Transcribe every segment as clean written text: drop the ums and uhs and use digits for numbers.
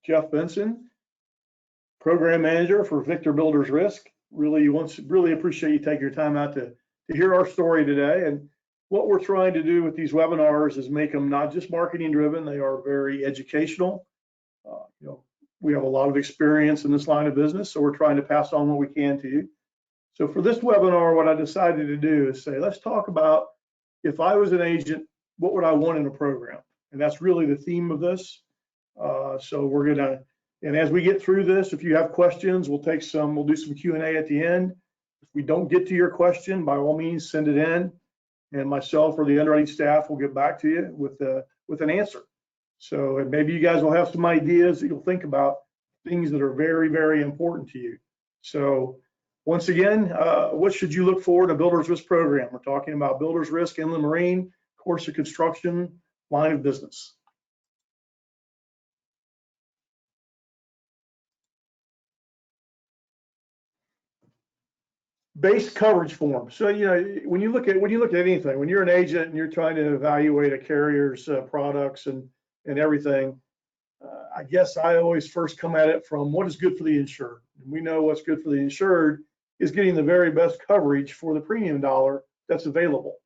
Jeff Benson, Program Manager for Victor Builders Risk. Really appreciate you taking your time out to hear our story today. And what we're trying to do with these webinars is make them not just marketing driven, they are very educational. We have a lot of experience in this line of business, so we're trying to pass on what we can to you. So for this webinar, what I decided to do is say, let's talk about, if I was an agent, what would I want in a program? And that's really the theme of this. So we're gonna, and as we get through this, if you have questions, we'll do some Q&A at the end. If we don't get to your question, by all means, send it in, and myself or the underwriting staff will get back to you with an answer. So and maybe you guys will have some ideas that you'll think about, things that are very, very important to you. So once again, what should you look for in a builder's risk program? We're talking about builder's risk, inland marine, course of construction, line of business. Base coverage form. So when you look at anything, when you're an agent and you're trying to evaluate a carrier's products and everything, I guess I always first come at it from what is good for the insured. And we know what's good for the insured is getting the very best coverage for the premium dollar that's available.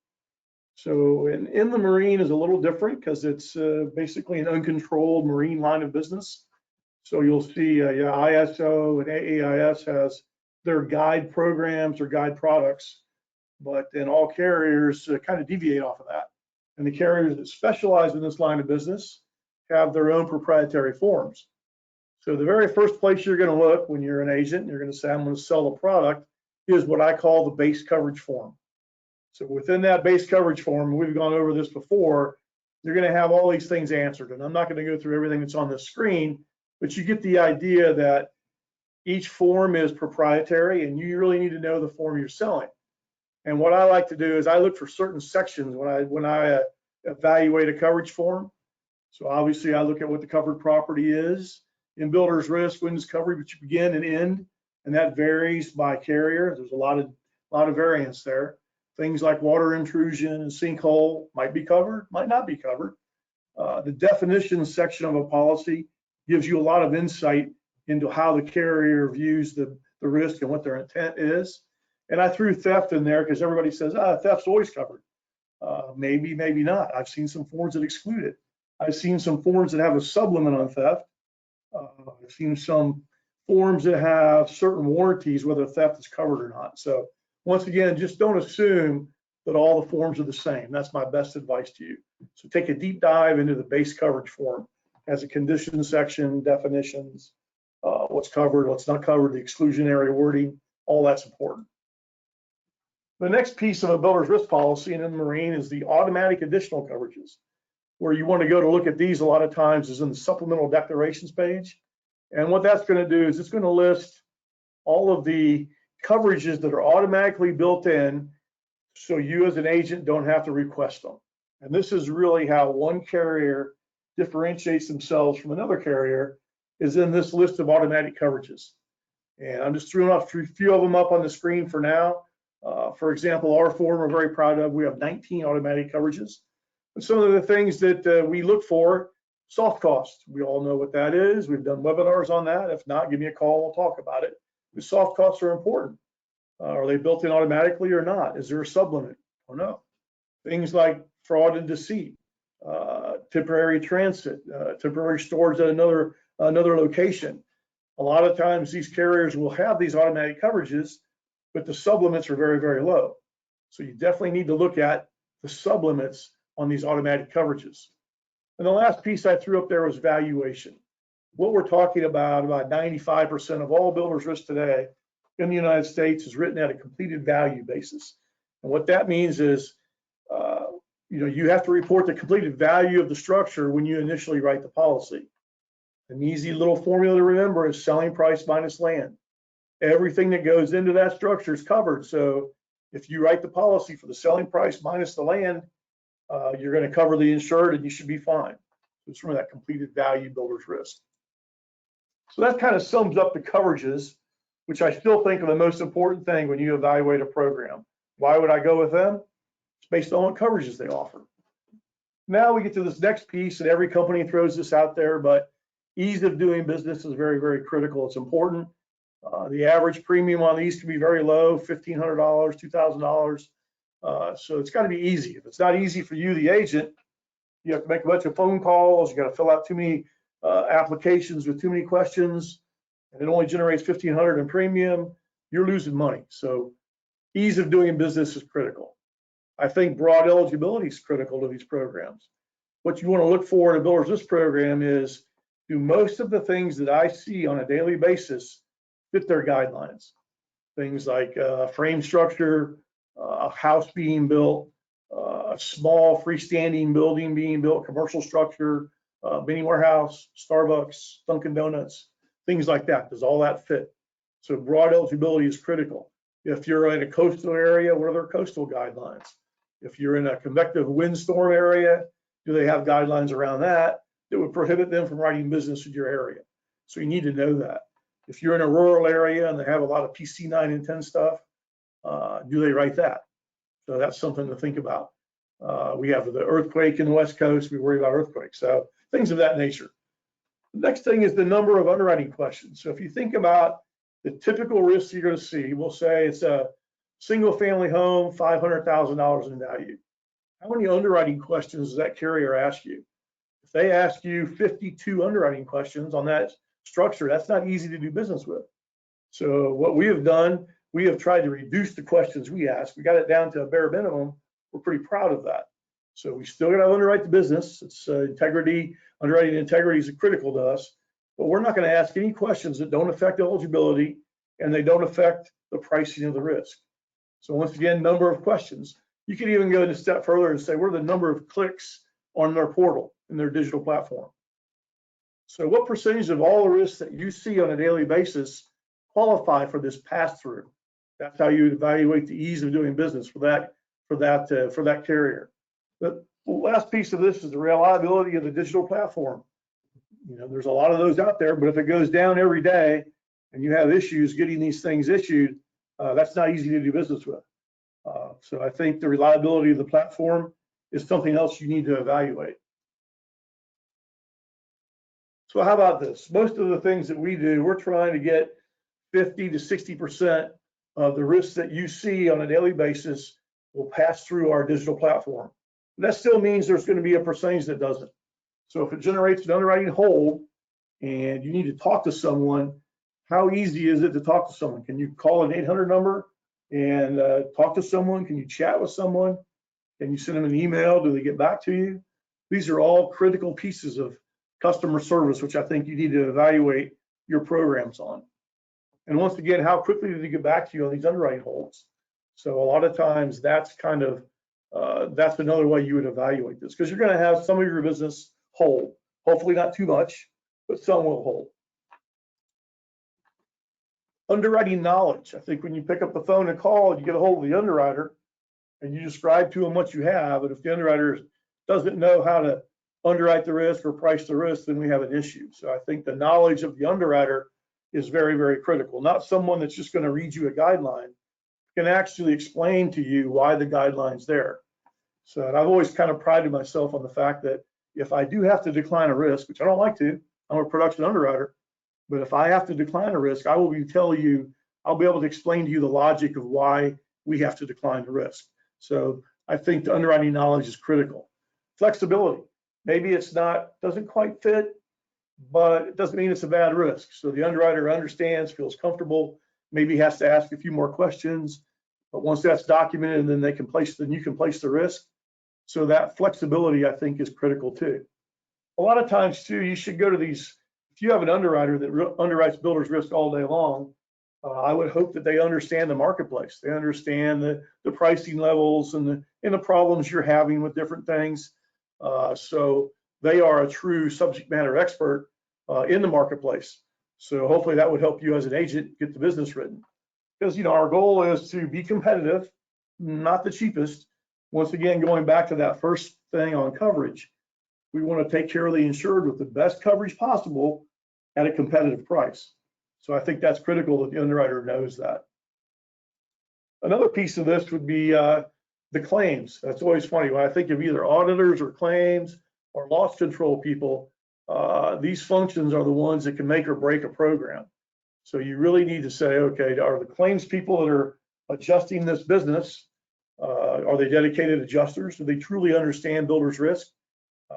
So in the marine is a little different because it's basically an uncontrolled marine line of business. So you'll see ISO and AAIS has their guide programs or guide products, but then all carriers kind of deviate off of that. And the carriers that specialize in this line of business have their own proprietary forms. So the very first place you're going to look when you're an agent and you're going to say, I'm going to sell a product, is what I call the base coverage form. So within that base coverage form, we've gone over this before, you're going to have all these things answered. And I'm not going to go through everything that's on the screen, but you get the idea that each form is proprietary and you really need to know the form you're selling. And what I like to do is I look for certain sections when I evaluate a coverage form. So obviously I look at what the covered property is. In builder's risk, when does coverage begin and end? And that varies by carrier. There's a lot of variance there. Things like water intrusion and sinkhole might be covered, might not be covered. The definitions section of a policy gives you a lot of insight into how the carrier views the risk and what their intent is. And I threw theft in there because everybody says, theft's always covered. Maybe, maybe not. I've seen some forms that exclude it. I've seen some forms that have a sublimit on theft. I've seen some forms that have certain warranties, whether theft is covered or not. So once again, just don't assume that all the forms are the same. That's my best advice to you. So take a deep dive into the base coverage form. It has a condition section, definitions, what's covered, what's not covered, the exclusionary wording, all that's important. The next piece of a builder's risk policy in the marine is the automatic additional coverages. Where you want to go to look at these a lot of times is in the supplemental declarations page. And what that's going to do is it's going to list all of the coverages that are automatically built in so you as an agent don't have to request them. And this is really how one carrier differentiates themselves from another carrier, is in this list of automatic coverages. And I'm just throwing off a few of them up on the screen for now. For example, our form we're very proud of, we have 19 automatic coverages. And some of the things that we look for, soft cost. We all know what that is. We've done webinars on that. If not, give me a call, we'll talk about it. The soft costs are important. Are they built in automatically or not? Is there a sublimit or no? Things like fraud and deceit, temporary transit, temporary storage at another location. A lot of times these carriers will have these automatic coverages, but the sublimits are very, very low. So you definitely need to look at the sublimits on these automatic coverages. And the last piece I threw up there was valuation. What we're talking about 95% of all builders risk today in the United States is written at a completed value basis. And what that means is, you have to report the completed value of the structure when you initially write the policy. An easy little formula to remember is selling price minus land. Everything that goes into that structure is covered. So if you write the policy for the selling price minus the land, you're going to cover the insured and you should be fine. It's from that completed value builder's risk. So that kind of sums up the coverages, which I still think are the most important thing when you evaluate a program. Why would I go with them? It's based on what coverages they offer. Now we get to this next piece, and every company throws this out there, but Ease of doing business is very, very critical. It's important. The average premium on these can be very low, $1,500, $2,000. So it's got to be easy. If it's not easy for you, the agent, you have to make a bunch of phone calls. You got to fill out too many applications with too many questions, and it only generates $1,500 in premium. You're losing money. So ease of doing business is critical. I think broad eligibility is critical to these programs. What you want to look for in a builder's risk program is, do most of the things that I see on a daily basis fit their guidelines? Things like frame structure, a house being built, a small freestanding building being built, commercial structure, mini warehouse, Starbucks, Dunkin' Donuts, things like that. Does all that fit? So broad eligibility is critical. If you're in a coastal area, what are their coastal guidelines? If you're in a convective windstorm area, do they have guidelines around that that would prohibit them from writing business in your area? So you need to know that. If you're in a rural area and they have a lot of PC 9 and 10 stuff, do they write that? So that's something to think about. We have the earthquake in the West Coast. We worry about earthquakes. So things of that nature. The next thing is the number of underwriting questions. So if you think about the typical risks you're going to see, we'll say it's a single family home, $500,000 in value. How many underwriting questions does that carrier ask you? If they ask you 52 underwriting questions on that structure, that's not easy to do business with. So what we have done, we have tried to reduce the questions we ask. We got it down to a bare minimum. We're pretty proud of that. So we still got to underwrite the business. It's integrity, underwriting integrity is critical to us, but we're not going to ask any questions that don't affect eligibility and they don't affect the pricing of the risk. So once again, number of questions. You can even go a step further and say, what are the number of clicks on their portal in their digital platform? So what percentage of all the risks that you see on a daily basis qualify for this pass-through? That's how you evaluate the ease of doing business for that carrier. The last piece of this is the reliability of the digital platform. You know, there's a lot of those out there, but if it goes down every day and you have issues getting these things issued, that's not easy to do business with. So I think the reliability of the platform is something else you need to evaluate. So how about this? Most of the things that we do, we're trying to get 50 to 60% of the risks that you see on a daily basis will pass through our digital platform. That still means there's going to be a percentage that doesn't. So if it generates an underwriting hold and you need to talk to someone, how easy is it to talk to someone? Can you call an 800 number and talk to someone? Can you chat with someone? Can you send them an email? Do they get back to you? These are all critical pieces of customer service, which I think you need to evaluate your programs on. And once again, how quickly do they get back to you on these underwriting holds? So a lot of times that's kind of, that's another way you would evaluate this, because you're going to have some of your business hold. Hopefully not too much, but some will hold. Underwriting knowledge. I think when you pick up the phone and call and you get a hold of the underwriter and you describe to them what you have, and if the underwriter doesn't know how to underwrite the risk or price the risk, then we have an issue. So I think the knowledge of the underwriter is very, very critical. Not someone that's just going to read you a guideline, can actually explain to you why the guideline's there. So and I've always kind of prided myself on the fact that if I do have to decline a risk, which I don't like to, I'm a production underwriter, but if I have to decline a risk, I will I'll be able to explain to you the logic of why we have to decline the risk. So I think the underwriting knowledge is critical. Flexibility. Maybe it's doesn't quite fit, but it doesn't mean it's a bad risk. So the underwriter understands, feels comfortable, maybe has to ask a few more questions, but once that's documented, then you can place the risk. So that flexibility, I think, is critical too. A lot of times too, you should go to these, if you have an underwriter that underwrites builder's risk all day long, I would hope that they understand the marketplace. They understand the pricing levels and the problems you're having with different things. So they are a true subject matter expert in the marketplace. So hopefully that would help you as an agent get the business written. Because, you know, our goal is to be competitive, not the cheapest. Once again, going back to that first thing on coverage, we want to take care of the insured with the best coverage possible at a competitive price. So I think that's critical that the underwriter knows that. Another piece of this would be the claims. That's always funny. When I think of either auditors or claims or loss control people, these functions are the ones that can make or break a program. So you really need to say, okay, are the claims people that are adjusting this business, are they dedicated adjusters? Do they truly understand builder's risk?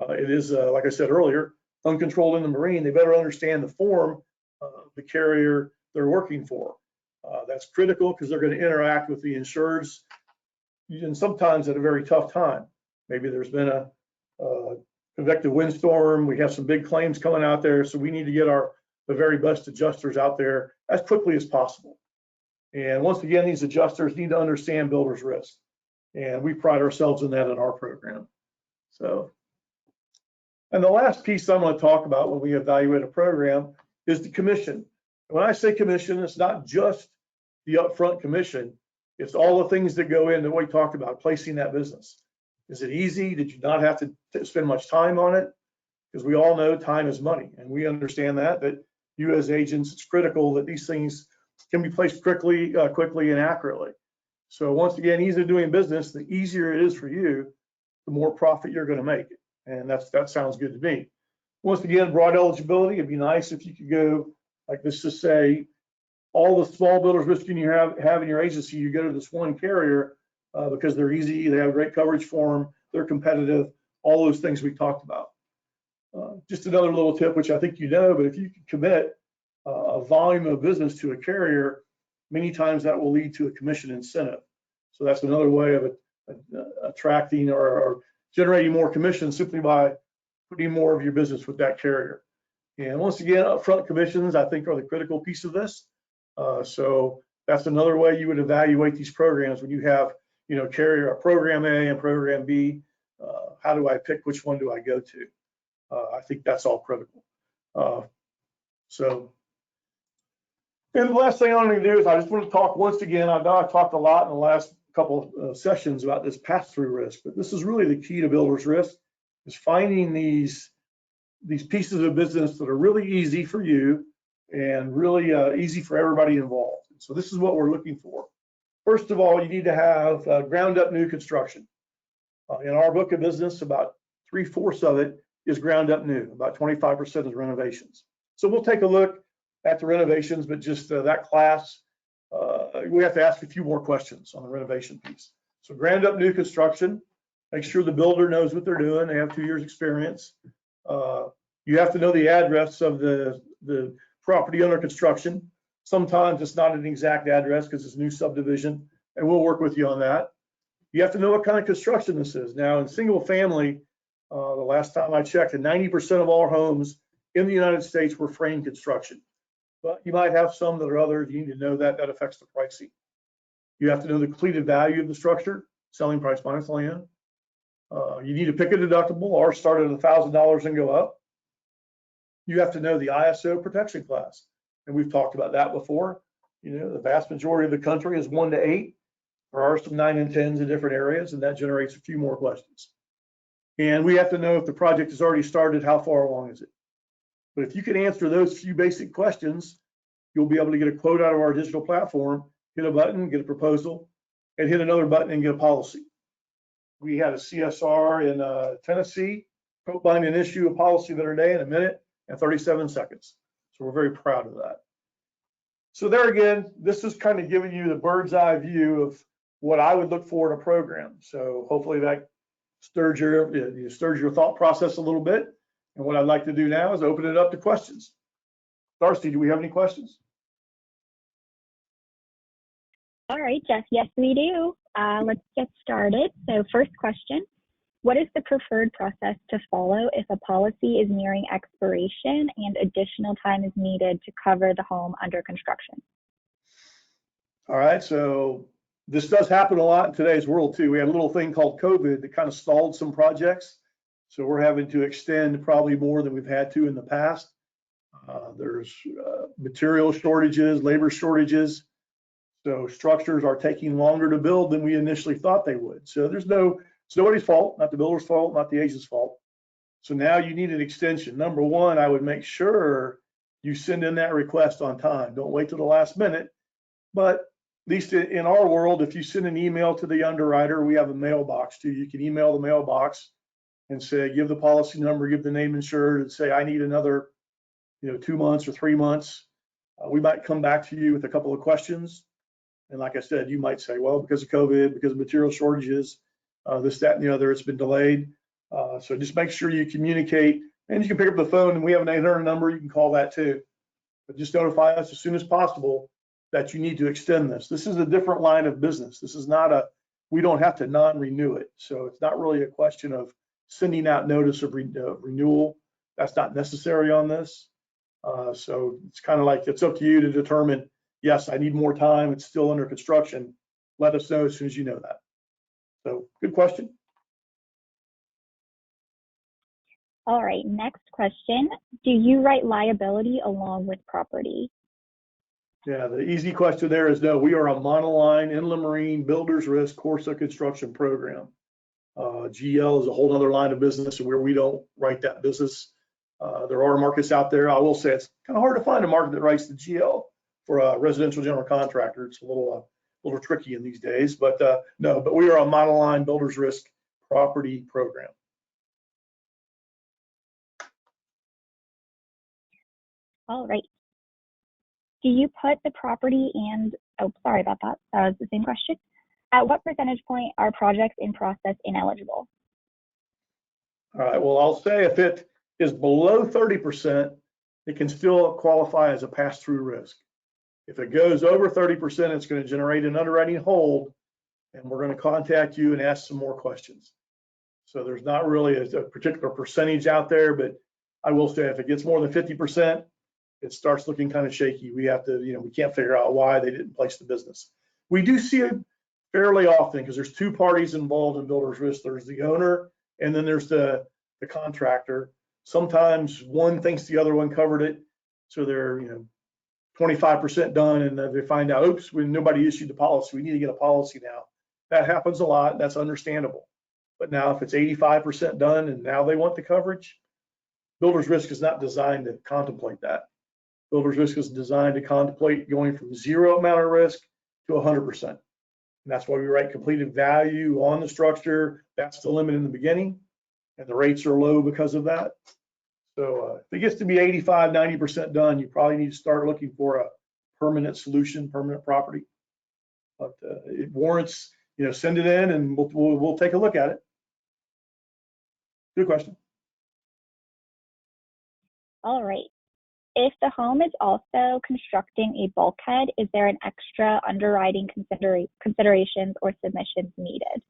It is, like I said earlier, uncontrolled in the marine. They better understand the form of the carrier they're working for. That's critical because they're going to interact with the insureds, and sometimes at a very tough time. Maybe there's been a convective windstorm. We have some big claims coming out there, so we need to get the very best adjusters out there as quickly as possible. And once again, these adjusters need to understand builder's risk, and we pride ourselves in that in our program. So, and the last piece I'm going to talk about when we evaluate a program is the commission. When I say commission, it's not just the upfront commission. It's all the things that go into what we talked about, placing that business. Is it easy? Did you not have to spend much time on it? Because we all know time is money, and we understand that you as agents, it's critical that these things can be placed quickly and accurately. So once again, ease of doing business, the easier it is for you, the more profit you're going to make. And that sounds good to me. Once again, broad eligibility. It'd be nice if you could go, like this to say, all the small builders risk you have in your agency, you go to this one carrier because they're easy, they have great coverage for them, they're competitive, all those things we talked about. Just another little tip, which I think you know, but if you can commit a volume of business to a carrier, many times that will lead to a commission incentive. So that's another way of attracting or generating more commission simply by putting more of your business with that carrier. And once again, upfront commissions, I think, are the critical piece of this. So that's another way you would evaluate these programs when you have, carrier program A and program B. How do I pick which one do I go to? I think that's all critical. And the last thing I'm going to do is I just want to talk once again. I know I've talked a lot in the last couple of sessions about this pass-through risk, but this is really the key to builder's risk, is finding these pieces of business that are really easy for you and really easy for everybody involved. So this is what we're looking for. First of all, you need to have ground up new construction. In our book of business, about 3/4 of it is ground up new, about 25% is renovations. So we'll take a look at the renovations, but just that class, we have to ask a few more questions on the renovation piece. So ground up new construction, make sure the builder knows what they're doing. They have 2 years experience. You have to know the address of the property under construction. Sometimes it's not an exact address because it's a new subdivision, and we'll work with you on that. You have to know what kind of construction this is. Now, in single family, the last time I checked, 90% of all homes in the United States were frame construction. But you might have some that are others. You need to know that affects the pricing. You have to know the completed value of the structure, selling price minus land. You need to pick a deductible or start at $1,000 and go up. You have to know the ISO protection class. And we've talked about that before. The vast majority of the country is 1 to 8. There are some 9 and 10s in different areas, and that generates a few more questions. And we have to know if the project has already started, how far along is it? But if you can answer those few basic questions, you'll be able to get a quote out of our digital platform, hit a button, get a proposal, and hit another button and get a policy. We had a CSR in Tennessee, quote bind and issue a policy the other day in 1 minute and 37 seconds. So we're very proud of that. So there again, this is kind of giving you the bird's eye view of what I would look for in a program. So hopefully that stirs your thought process a little bit. And what I'd like to do now is open it up to questions. Darcy, do we have any questions? All right, Jeff, yes, we do. Let's get started. So first question, what is the preferred process to follow if a policy is nearing expiration and additional time is needed to cover the home under construction? All right, so this does happen a lot in today's world too. We had a little thing called COVID that kind of stalled some projects. So we're having to extend probably more than we've had to in the past. There's material shortages, labor shortages. So structures are taking longer to build than we initially thought they would. So it's nobody's fault, not the builder's fault, not the agent's fault. So now you need an extension. Number one, I would make sure you send in that request on time. Don't wait till the last minute. But at least in our world, if you send an email to the underwriter, we have a mailbox too. You can email the mailbox and say, give the policy number, give the name insured, and say, I need another, 2 months or 3 months. We might come back to you with a couple of questions. And like I said, you might say, well, because of COVID, because of material shortages, this, that, and the other, it's been delayed. So just make sure you communicate, and you can pick up the phone, and we have an 800 number. You can call that too. But just notify us as soon as possible that you need to extend this. This is a different line of business. This is not we don't have to non-renew it. So it's not really a question of sending out notice of renewal. That's not necessary on this. So it's kind of like, it's up to you to determine, yes, I need more time. It's still under construction. Let us know as soon as you know that. So good question. All right, next question. Do you write liability along with property? Yeah, the easy question there is no. We are a monoline inland marine builder's risk Corsa construction program. GL is a whole other line of business where we don't write that business. There are markets out there. I will say it's kind of hard to find a market that writes the GL for a residential general contractor. It's a little tricky in these days, but no, but we are a monoline builder's risk property program. All right. Do you put the property and, oh, sorry about that. That was the same question. At what percentage point are projects in process ineligible? All right, well, I'll say if it is below 30%, it can still qualify as a pass-through risk. If it goes over 30%, it's going to generate an underwriting hold, and we're going to contact you and ask some more questions. So there's not really a particular percentage out there, but I will say if it gets more than 50%, it starts looking kind of shaky. We have to, we can't figure out why they didn't place the business. We do see it fairly often because there's two parties involved in builder's risk. There's the owner, and then there's the contractor. Sometimes one thinks the other one covered it, so they're 25% done, and they find out, oops, when nobody issued the policy, we need to get a policy now. That happens a lot. That's understandable. But now if it's 85% done and now they want the coverage, builder's risk is not designed to contemplate that. Builder's risk is designed to contemplate going from zero amount of risk to 100%. And that's why we write completed value on the structure. That's the limit in the beginning, and the rates are low because of that. So if it gets to be 85, 90% done, you probably need to start looking for a permanent solution, permanent property. But it warrants, send it in and we'll take a look at it. Good question. All right. If the home is also constructing a bulkhead, is there an extra underwriting considerations or submissions needed?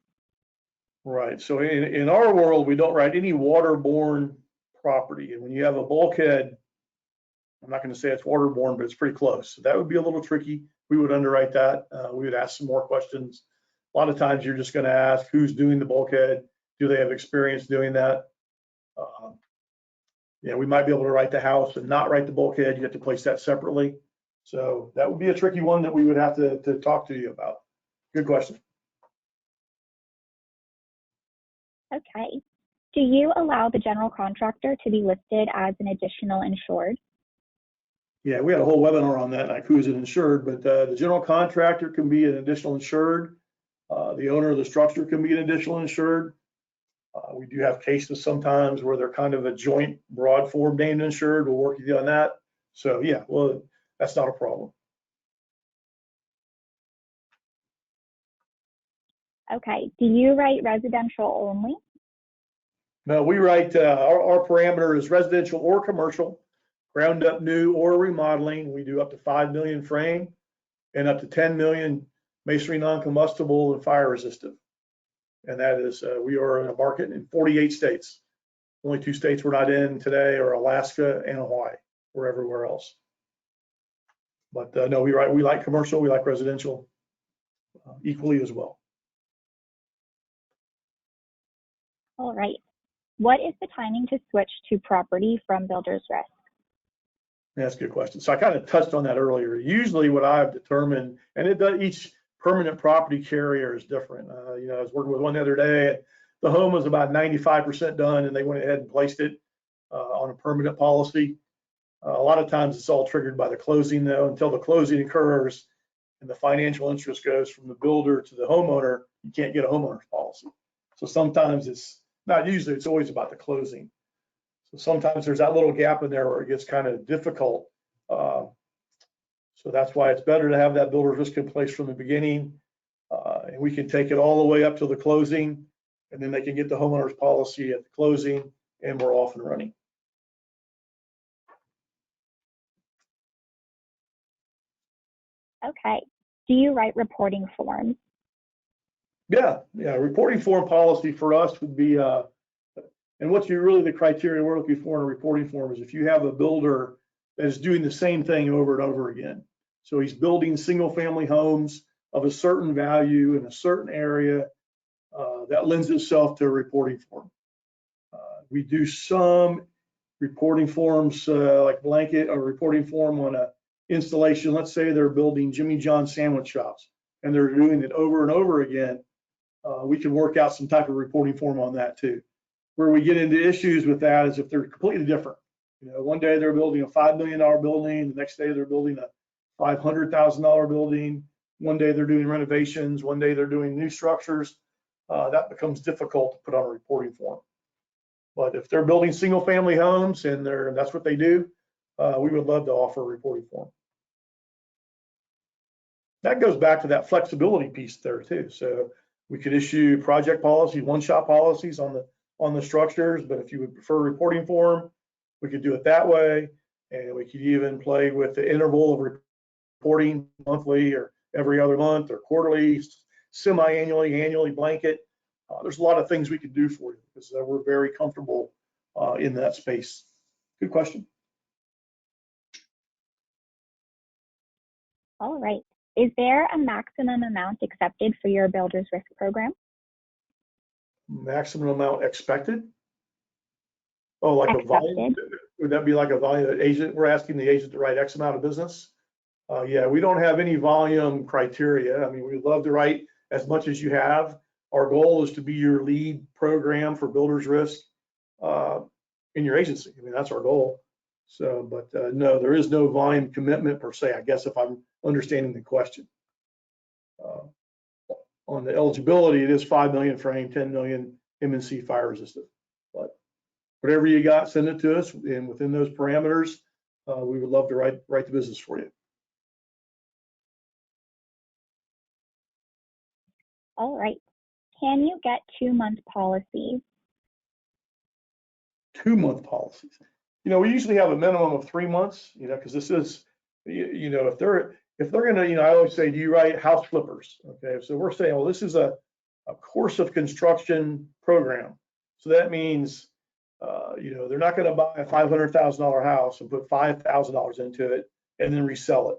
Right. So in our world, we don't write any waterborne property. And when you have a bulkhead, I'm not going to say it's waterborne, but it's pretty close. So that would be a little tricky. We would underwrite that. We would ask some more questions. A lot of times you're just going to ask who's doing the bulkhead. Do they have experience doing that? We might be able to write the house and not write the bulkhead. You have to place that separately. So that would be a tricky one that we would have to talk to you about. Good question. Okay. Do you allow the general contractor to be listed as an additional insured? Yeah, we had a whole webinar on that, like who's an insured, but the general contractor can be an additional insured. The owner of the structure can be an additional insured. We do have cases sometimes where they're kind of a joint broad form named insured. We'll work with you on that. So yeah, well, that's not a problem. Okay. Do you write residential only? No, we write, our parameter is residential or commercial, ground up new or remodeling. We do up to 5 million frame and up to 10 million masonry non-combustible and fire resistant. And that is, we are in a market in 48 states. Only 2 states we're not in today are Alaska and Hawaii. We're everywhere else. But no, we like commercial, we like residential equally as well. All right. What is the timing to switch to property from builder's risk? That's a good question. So I kind of touched on that earlier. Usually what I've determined, and each permanent property carrier is different. I was working with one the other day. The home was about 95% done, and they went ahead and placed it on a permanent policy. A lot of times it's all triggered by the closing, though. Until the closing occurs and the financial interest goes from the builder to the homeowner, you can't get a homeowner's policy. So sometimes it's Not usually, it's always about the closing. So sometimes there's that little gap in there where it gets kind of difficult. So that's why it's better to have that builder's risk in place from the beginning. And we can take it all the way up to the closing, and then they can get the homeowner's policy at the closing, and we're off and running. Okay. Do you write reporting forms? Yeah, reporting form policy for us would be, and what's really the criteria we're looking for in a reporting form is if you have a builder that is doing the same thing over and over again. So he's building single family homes of a certain value in a certain area, that lends itself to a reporting form. We do some reporting forms like blanket or reporting form on a installation. Let's say they're building Jimmy John sandwich shops and they're doing it over and over again. We can work out some type of reporting form on that too. Where we get into issues with that is if they're completely different. You know, one day they're building a $5 million building, the next day they're building a $500,000 building. One day they're doing renovations, one day they're doing new structures. That becomes difficult to put on a reporting form. But if they're building single family homes and that's what they do, we would love to offer a reporting form. That goes back to that flexibility piece there too. So we could issue project policies, one-shot policies on the structures, but if you would prefer a reporting form, we could do it that way. And we could even play with the interval of reporting monthly or every other month or quarterly, semi-annually, annually, blanket. There's a lot of things we could do for you because we're very comfortable in that space. Good question. All right. Is there a maximum amount accepted for your builder's risk program? Maximum amount expected? Oh, like Accepted. A volume? Would that be like a volume agent? We're asking the agent to write X amount of business? Yeah, we don't have any volume criteria. I mean, we'd love to write as much as you have. Our goal is to be your lead program for builder's risk in your agency. I mean, that's our goal. So, but no, there is no volume commitment per se, I guess, if I'm understanding the question. On the eligibility, it is 5 million frame, 10 million M&C fire resistant. But whatever you got, send it to us, and within those parameters, we would love to write the business for you. All right. Can you get 2-month policies? 2-month policies. You know, we usually have a minimum of 3 months, you know, because this is, you know, if they're gonna, you know, I always say, do you write house flippers? Okay, so we're saying, well, this is a course of construction program. So that means, you know, they're not gonna buy a $500,000 house and put $5,000 into it and then resell it.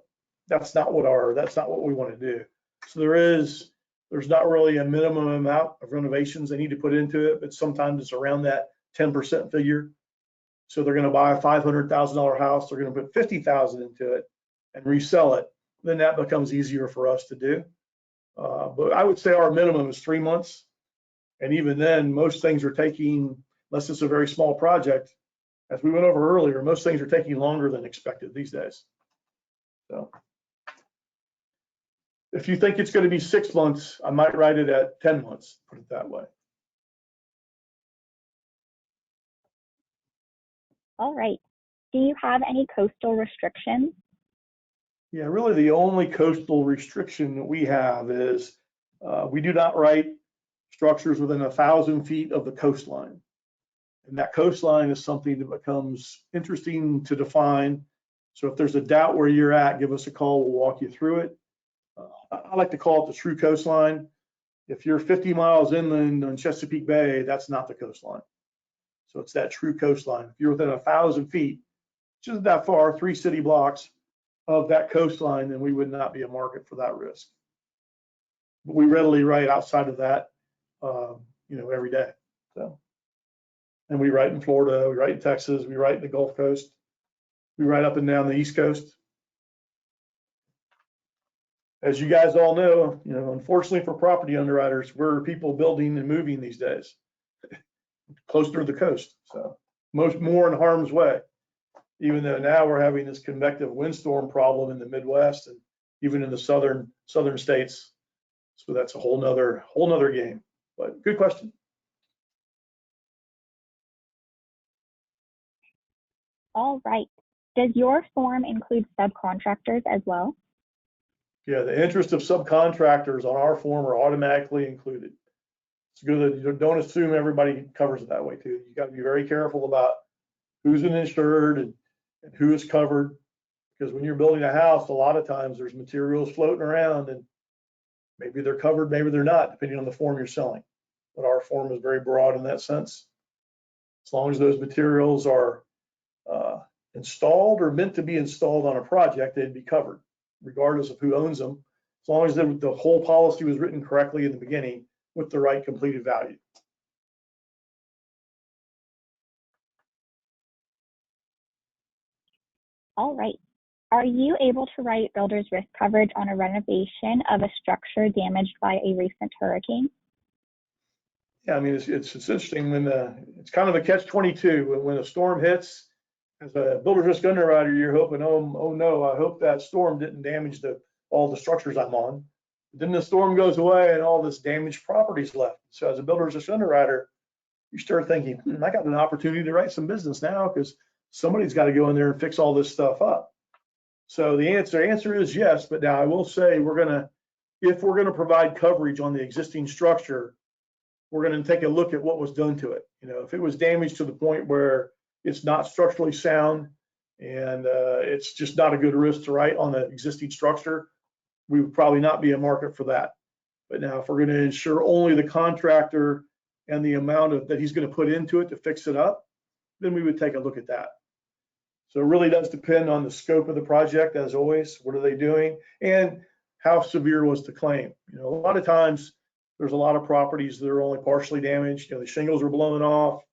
That's not what we want to do. So there's not really a minimum amount of renovations they need to put into it, but sometimes it's around that 10% figure. So they're going to buy a $500,000 house, they're going to put $50,000 into it and resell it. Then that becomes easier for us to do. But I would say our minimum is 3 months. And even then, most things are taking, unless it's a very small project, as we went over earlier, most things are taking longer than expected these days. So if you think it's going to be 6 months, I might write it at 10 months, put it that way. All right. Do you have any coastal restrictions? Yeah, really the only coastal restriction that we have is we do not write structures within 1,000 feet of the coastline. And that coastline is something that becomes interesting to define. So if there's a doubt where you're at, give us a call, we'll walk you through it. I like to call it the true coastline. If you're 50 miles inland on Chesapeake Bay, that's not the coastline. So it's that true coastline. If you're within 1,000 feet, which isn't that far, 3 city blocks of that coastline, then we would not be a market for that risk. But we readily write outside of that, you know, every day. So, and we write in Florida, we write in Texas, we write in the Gulf Coast, we write up and down the East Coast. As you guys all know, you know, unfortunately for property underwriters, we're people building and moving these days, closer to the coast. So more in harm's way, even though now we're having this convective windstorm problem in the Midwest and even in the southern states. So that's a whole nother game. But good question. All right. Does your form include subcontractors as well? Yeah, the interest of subcontractors on our form are automatically included. It's good that you don't assume everybody covers it that way too. You got to be very careful about who's an insured and who is covered. Because when you're building a house, a lot of times there's materials floating around and maybe they're covered, maybe they're not, depending on the form you're selling. But our form is very broad in that sense. As long as those materials are installed or meant to be installed on a project, they'd be covered, regardless of who owns them. As long as the whole policy was written correctly in the beginning with the right completed value. All right. Are you able to write builder's risk coverage on a renovation of a structure damaged by a recent hurricane? Yeah, I mean, it's interesting when it's kind of a catch-22 when a storm hits. As a builder's risk underwriter, you're hoping, oh no, I hope that storm didn't damage all the structures I'm on. But then the storm goes away and all this damaged property's left. So as a builder's risk underwriter, you start thinking, I got an opportunity to write some business now because somebody's got to go in there and fix all this stuff up. So the answer is yes, but now I will say if we're gonna provide coverage on the existing structure, we're going to take a look at what was done to it. You know, if it was damaged to the point where it's not structurally sound and it's just not a good risk to write on the existing structure, we would probably not be a market for that. But now if we're going to insure only the contractor and the amount that he's going to put into it to fix it up, then we would take a look at that. So it really does depend on the scope of the project, as always. What are they doing? And how severe was the claim? You know, a lot of times there's a lot of properties that are only partially damaged. You know, the shingles were blown off.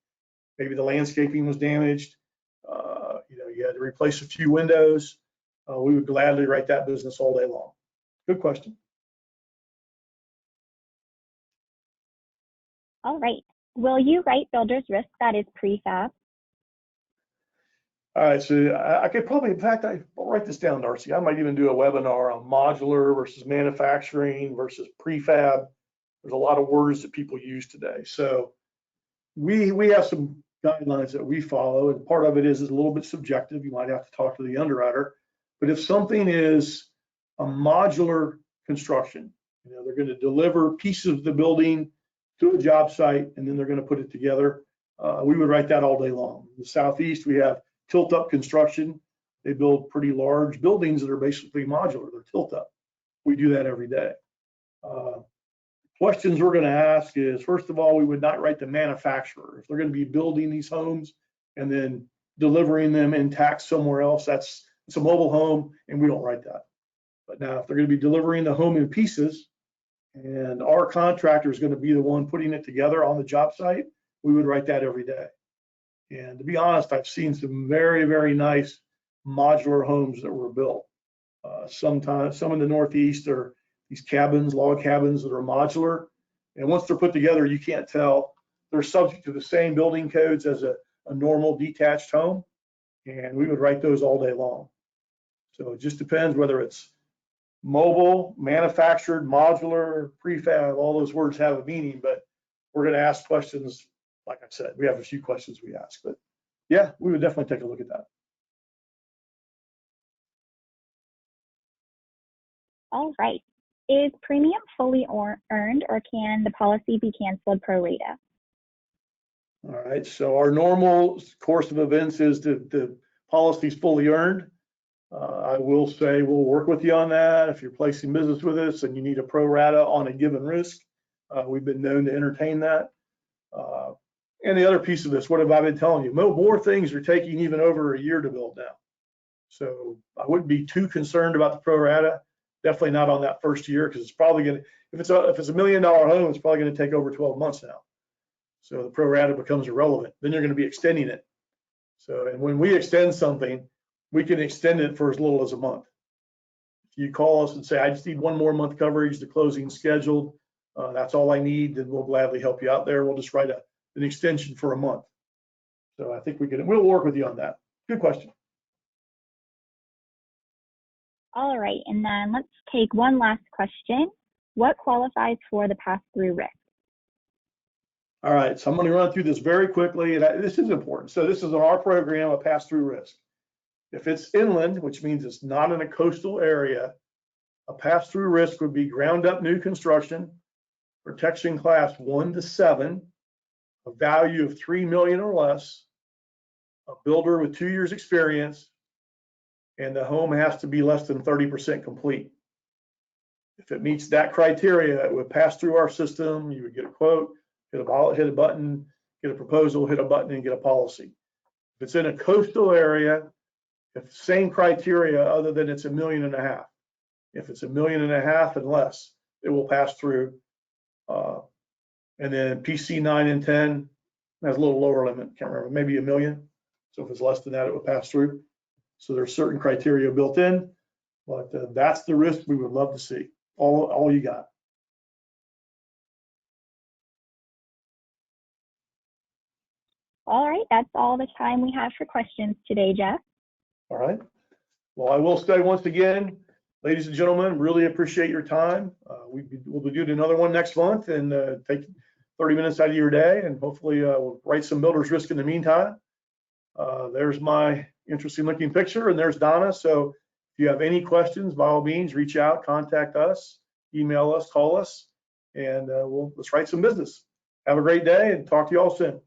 Maybe the landscaping was damaged. You know, you had to replace a few windows. We would gladly write that business all day long. Good question. All right. Will you write builder's risk that is prefab? All right, so I could probably, in fact, I'll write this down, Darcy. I might even do a webinar on modular versus manufacturing versus prefab. There's a lot of words that people use today. So we have some guidelines that we follow, and part of it is a little bit subjective. You might have to talk to the underwriter. But if something is a modular construction, you know, they're going to deliver pieces of the building to a job site, and then they're going to put it together. We would write that all day long. In the Southeast, we have tilt-up construction. They build pretty large buildings that are basically modular. They're tilt-up. We do that every day. Questions we're going to ask is, first of all, we would not write the manufacturer. If they're going to be building these homes and then delivering them intact somewhere else, it's a mobile home, and we don't write that. But now, if they're going to be delivering the home in pieces, and our contractor is going to be the one putting it together on the job site, we would write that every day. And to be honest, I've seen some very, very nice modular homes that were built. Sometimes, some in the Northeast are these cabins, log cabins that are modular. And once they're put together, you can't tell. They're subject to the same building codes as a normal detached home. And we would write those all day long. So it just depends whether it's mobile, manufactured, modular, prefab, all those words have a meaning, but we're going to ask questions. Like I said, we have a few questions we ask, but yeah, we would definitely take a look at that. All right. Is premium fully earned, or can the policy be canceled pro rata? All right, so our normal course of events is the policy's fully earned. I will say we'll work with you on that. If you're placing business with us and you need a pro rata on a given risk, we've been known to entertain that. And the other piece of this, what have I been telling you? More things are taking even over a year to build now. So I wouldn't be too concerned about the pro rata. Definitely not on that first year, because it's probably going to, if it's $1 million home, it's probably going to take over 12 months now. So the pro rata becomes irrelevant. Then you're going to be extending it. So, and when we extend something, we can extend it for as little as a month. If you call us and say, I just need one more month coverage, the closing's scheduled, that's all I need, then we'll gladly help you out there. We'll just write an extension for a month. So I think we'll work with you on that. Good question. All right, and then let's take one last question. What qualifies for the pass-through risk? All right, so I'm going to run through this very quickly, and this is important. So this is on our program, a pass-through risk. If it's inland, which means it's not in a coastal area, a pass-through risk would be ground-up new construction, protection class 1 to 7, a value of $3 million or less, a builder with 2 years experience, and the home has to be less than 30% complete. If it meets that criteria, it would pass through our system. You would get a quote, hit a button, get a proposal, hit a button, and get a policy. If it's in a coastal area, if same criteria other than it's $1.5 million. If it's $1.5 million and less, it will pass through. And then PC 9 and 10 has a little lower limit. Can't remember, maybe $1 million. So if it's less than that, it will pass through. So there's certain criteria built in, but that's the risk we would love to see. All you got. All right, that's all the time we have for questions today, Jeff. All right. Well, I will say once again, ladies and gentlemen, really appreciate your time. We'll be doing another one next month, and take 30 minutes out of your day, and hopefully we'll write some builder's risk in the meantime. There's my interesting looking picture, and there's Donna. So if you have any questions, by all means, reach out, contact us, email us, call us, and let's write some business. Have a great day, and talk to you all soon.